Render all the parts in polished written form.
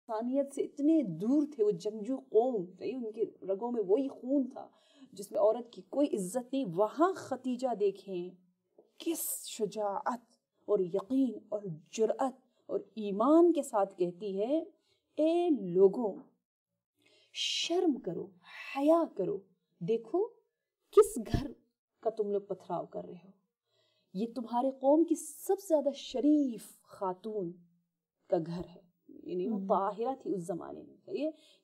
इंसानियत से इतने दूर थे, वो जंगजू कौम, उनके रगों में वही खून था जिसमें औरत की कोई इज्जत नहीं। वहाँ खतीजा देखें किस शुजाअत और यकीन और जुर्अत और ईमान के साथ कहती है, ए लोगों शर्म करो, हया करो, देखो किस घर का तुम लोग पथराव कर रहे हो। ये तुम्हारे कौम की सबसे ज्यादा शरीफ खातून का घर है, यानी वो ताहिरा थी उस जमाने में।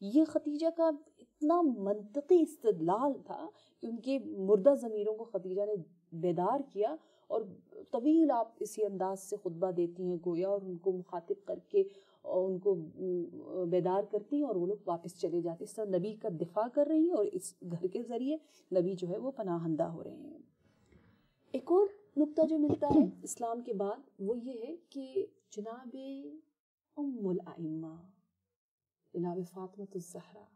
ये खतीजा का इतना मंतकी इस्तिदलाल था कि उनके मुर्दा ज़मीरों को खतीजा ने बेदार किया। और तवील आप इसी अंदाज से खुतबा देती हैं गोया, और उनको मुखातिब करके और उनको बेदार करती हैं, और वो लोग वापस चले जाते। इस तरह नबी का दिफा कर रही हैं, और इस घर के ज़रिए नबी जो है वो पनाहंदा हो रहे हैं। एक और नुक्ता जो मिलता है इस्लाम के बाद वो ये है कि जनाबे उम्मुल आइम्मा, जनाब फातिमा ज़हरा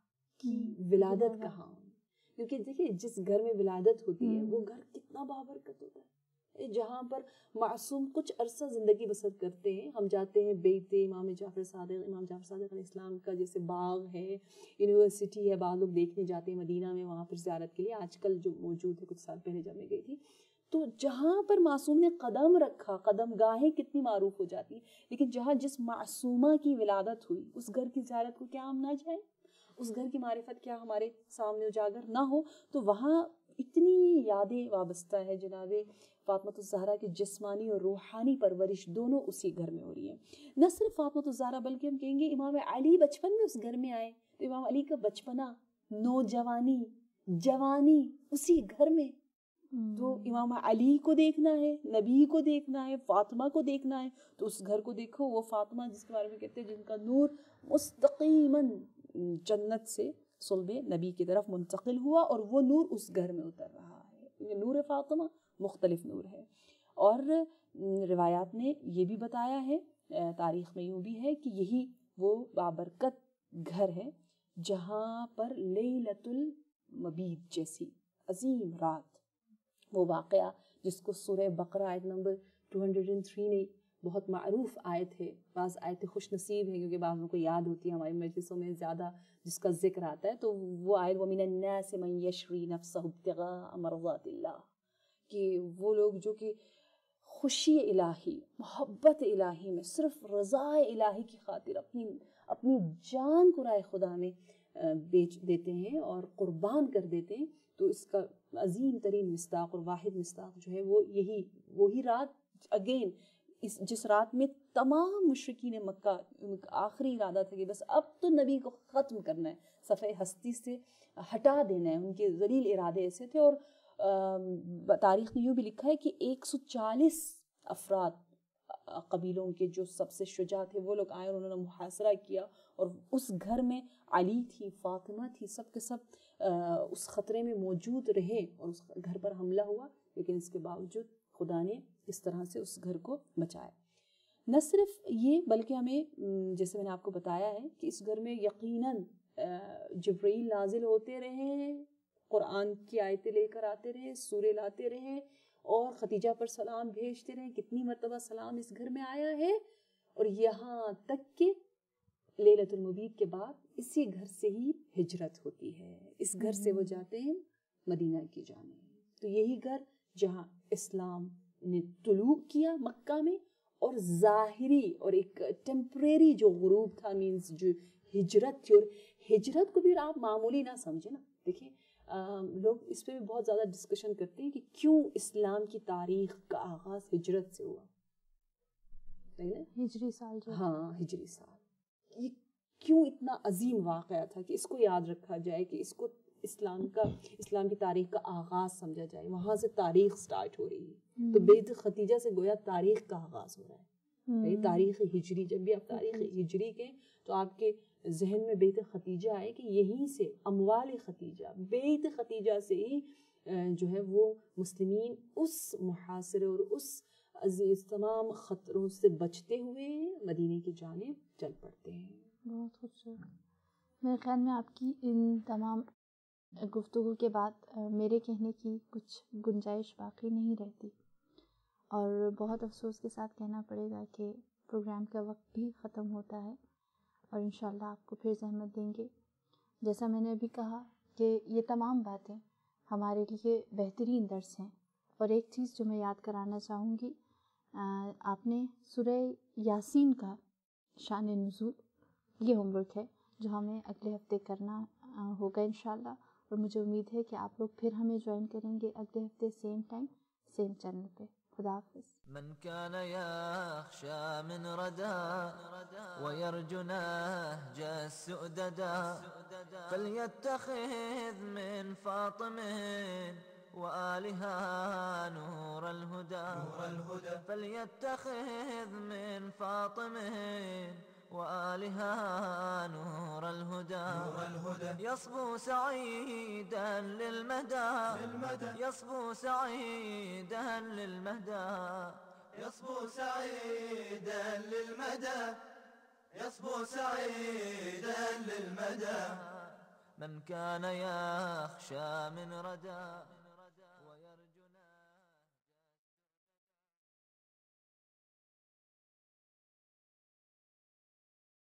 की विलादत कहाँ हुई। क्योंकि देखिए जिस घर में विलादत होती है वो घर कितना बाबरकत होता है, जहाँ पर मासूम कुछ अरसा ज़िंदगी बसर करते हैं। हम जाते हैं बेते इमाम जाफ़र सादिक़ अलैहिस्सलाम का जैसे बाग है, यूनिवर्सिटी है, बाद लोग देखने जाते हैं मदीना में वहाँ पर ज़ियारत के लिए, आजकल जो मौजूद है, कुछ साल पहले जब मैं गई थी। तो जहाँ पर मासूम ने कदम रखा, कदम गाहें कितनी मारूफ हो जाती है, लेकिन जहाँ जिस मासूमा की विलादत हुई उस घर की ज़ियारत को क्या हम ना जाएं, उस घर की मारिफत क्या हमारे सामने उजागर ना हो। तो वहाँ इतनी यादें वाबस्ता है जनाबे फातिमा ज़हरा की जिस्मानी और रूहानी परवरिश दोनों उसी घर में हो रही है। न सिर्फ फातिमा ज़हरा बल्कि हम कहेंगे इमाम अली बचपन में उस घर में आए, तो इमाम अली का बचपना, नौजवानी, जवानी उसी घर में। तो इमाम अली को देखना है, नबी को देखना है, फातिमा को देखना है, तो उस घर को देखो। वो फातिमा जिसके बारे में कहते हैं जिनका नूर मुस्तकीमन जन्नत से सुल्बे नबी की तरफ मुंतकिल हुआ, और वो नूर उस घर में उतर रहा है। ये नूर फातिमा मुख्तलिफ नूर है। और रिवायात ने ये भी बताया है, तारीख़ में यूँ भी है कि यही वो बाबरकत घर है जहाँ पर लैलतुल मबीत जैसी अजीम रात, वो वाक़या जिसको सूरह बकरा आयत नंबर 203 ने बहुत मारूफ आयत है। बाज़ आयतें खुश नसीब हैं क्योंकि बाज़ों को याद होती है, हमारी मजलिसों में ज़्यादा जिसका जिक्र आता है। तो वो आयत वमिनन नासि मन यशरी नफ्सहु इब्तिगाअ मरज़ातिल्लाह, कि वो लोग जो कि खुशी इलाही, मोहब्बत इलाही में सिर्फ रज़ाए इलाही की खातिर अपनी जान को राह खुदा में बेच देते हैं और कुर्बान कर देते हैं। तो इसका अजीम तरीन मिस्दाक और वाहिद मिस्दाक जो है वो यही वही रात अगेन जिस रात में तमाम मुशरिकीन मक्का उनका आखिरी इरादा था कि बस अब तो नबी को ख़त्म करना है, सफ़े हस्ती से हटा देना है। उनके ज़लील इरादे ऐसे थे। और तारीख़ में यूँ भी लिखा है कि 140 अफराद कबीलों के जो सबसे शुजा थे वो लोग आए और उन्होंने मुहासरा किया, और उस घर में अली थी, फातिमा थी, सब के सब उस ख़तरे में मौजूद रहे और उस घर पर हमला हुआ। लेकिन इसके बावजूद खुदा ने इस तरह से उस घर को बचाया। न सिर्फ ये बल्कि हमें जैसे मैंने आपको बताया है कि इस घर में यकीनन जिब्रील नाजिल होते रहे, कुरान की आयतें लेकर आते रहे, सूरे लाते रहे और खतीजा पर सलाम भेजते रहे। कितनी मरतबा सलाम इस घर में आया है। और यहाँ तक कि लैलतुल मुबीत के बाद इसी घर से ही हिजरत होती है, इस घर से वो जाते हैं मदीना की जाने। तो यही घर जहाँ इस्लाम ने तुलू किया मक्का में, और ज़ाहिरी और एक टेम्परेरी जो गुरूब था, मीन्स जो हिजरत थी, और हिजरत को भी आप मामूली ना समझे ना। देखिए लोग इस पर भी बहुत ज़्यादा डिस्कशन करते हैं कि क्यों इस्लाम की तारीख़ का आगाज़ हिजरत से हुआ, हिजरी साल जो, हाँ हिजरी साल। ये क्यों इतना अजीम वाक़या था कि इसको याद रखा जाए, कि इसको इस्लाम की तारीख़ का आगाज़ समझा जाए। वहाँ से तारीख़ स्टार्ट हो रही है। तो बेत खतीजा से गोया तारीख़ का आगाज़ हो रहा है। तारीख़ हिजरी, जब भी आप तारीख़ हिजरी के तो आपके जहन में बेत खतीजा आए कि यहीं से अमवाल खतीजा, बेत खतीजा से ही जो है वो मुस्लिमीन उस मुहासरे और उस अजीज तमाम ख़तरों से बचते हुए मदीने की जानिब चल पड़ते हैं। बहुत खूबसूरत। मेरे ख्याल में आपकी इन तमाम गुफ्तगू के बाद मेरे कहने की कुछ गुंजाइश बाकी नहीं रहती, और बहुत अफसोस के साथ कहना पड़ेगा कि प्रोग्राम का वक्त भी ख़त्म होता है। اور انشاءاللہ آپ کو پھر زحمت دیں گے۔ جیسا میں نے ابھی کہا کہ یہ تمام باتیں ہمارے لیے بہترین درس ہیں۔ اور ایک چیز جو میں یاد کرانا چاہوں گی، آپ نے سورہ یاسین کا شان نزول، یہ ہوم ورک ہے جو ہمیں اگلے ہفتے کرنا ہوگا انشاءاللہ، اور مجھے امید ہے کہ آپ لوگ پھر ہمیں جوائن کریں گے اگلے ہفتے سیم ٹائم سیم چینل پہ۔ خدا حافظ۔ من كان يخشى من ردى ويرجو نهج السؤددا فليتخذ من فاطم وآلها نور الهدى فليتخذ من فاطم وآلها نور الهدى يصبو سعيدا للمدى يصبو سعيدا للمدى يصبو سعيدا للمدى يصبو سعيدا للمدى من كان يخشى من ردى